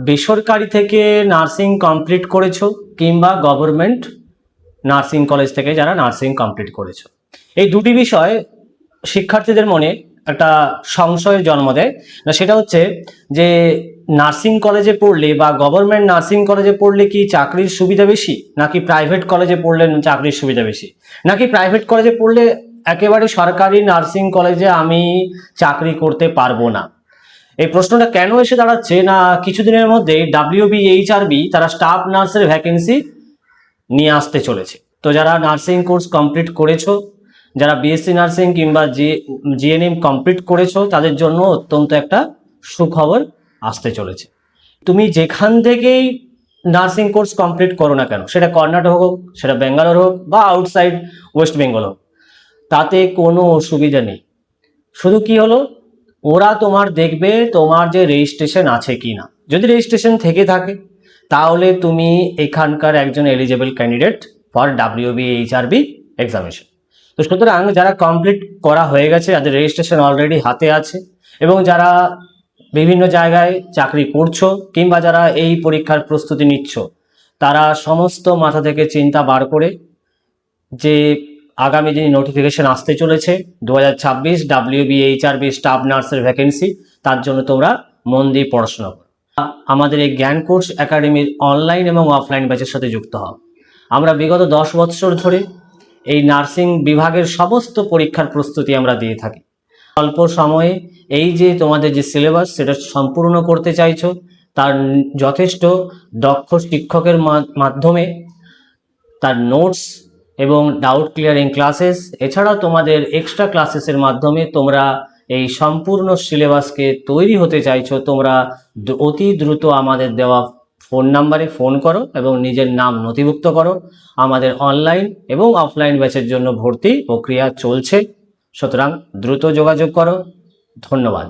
বেসরকারি থেকে nursing complete করেছো কিংবা গভর্নমেন্ট নার্সিং কলেজ থেকে যারা নার্সিং কমপ্লিট করেছো, এই দুটি বিষয় শিক্ষার্থীদের মনে একটা সংশয়ের জন্ম দেয়। না সেটা হচ্ছে যে নার্সিং কলেজে পড়লে বা গভর্নমেন্ট নার্সিং কলেজে পড়লে কি চাকরির সুবিধা বেশি, নাকি প্রাইভেট কলেজে পড়লে চাকরির সুবিধা বেশি, নাকি প্রাইভেট কলেজে পড়লে একেবারে সরকারি নার্সিং কলেজে আমি চাকরি করতে পারবো না। এই প্রশ্নটা কেন এসে দাঁড়াচ্ছে না, কিছুদিনের মধ্যে WBHRB তারা স্টাফ নার্সের ভ্যাকেন্সি নিয়ে আসতে চলেছে। তো যারা নার্সিং কোর্স কমপ্লিট করেছো, যারা বিএসসি নার্সিং কিংবা জিএনএম কমপ্লিট করেছো, তাদের জন্য অত্যন্ত একটা সুখবর আসতে চলেছে। তুমি যেখান থেকেই নার্সিং কোর্স কমপ্লিট করো না কেন, সেটা কর্ণাটক হোক, সেটা ব্যাঙ্গালোর হোক বা আউটসাইড ওয়েস্ট বেঙ্গল হোক, তাতে কোনো অসুবিধা নেই। শুধু কি হলো, ওরা তোমার দেখবে তোমার যে রেজিস্ট্রেশন আছে কি না। যদি রেজিস্ট্রেশন থেকে থাকে তাহলে তুমি এখানকার একজন eligible candidate for WBHRB examination. তো সুতরাং যারা কমপ্লিট করা হয়ে গেছে, যাদের রেজিস্ট্রেশন অলরেডি হাতে আছে এবং যারা বিভিন্ন জায়গায় চাকরি করছো কিংবা যারা এই পরীক্ষার প্রস্তুতি নিচ্ছ, তারা সমস্ত মাথা থেকে চিন্তা বার করে যে আগামী দিনে নোটিফিকেশন আসতে চলেছে 2026 WBHRB স্টাফ নার্সের ভ্যাকেন্সি, তার জন্য তোমরা মন দিয়ে পড়াশোনা করো। আমাদের এই জ্ঞান কোর্স একাডেমির অনলাইন এবং অফলাইন ব্যাচের সাথে যুক্ত হও। আমরা বিগত 10 বছর ধরে এই নার্সিং বিভাগের সমস্ত পরীক্ষার প্রস্তুতি আমরা দিয়ে থাকি। অল্প সময়ে এই যে তোমাদের যে সিলেবাস সেটা সম্পূর্ণ করতে চাইছো, তার যথেষ্ট দক্ষ শিক্ষকের মাধ্যমে তার নোটস এবং ডাউট ক্লিয়ারিং ক্লাসেস, এছাড়াও তোমাদের এক্সট্রা ক্লাসেসের মাধ্যমে তোমরা এই সম্পূর্ণ সিলেবাসকে তৈরি হতে চাইছো, তোমরা অতি দ্রুত আমাদের দেওয়া ফোন নাম্বারে ফোন করো এবং নিজের নাম নথিভুক্ত করো। আমাদের অনলাইন এবং অফলাইন ব্যাচের জন্য ভর্তি প্রক্রিয়া চলছে, সুতরাং দ্রুত যোগাযোগ করো। ধন্যবাদ।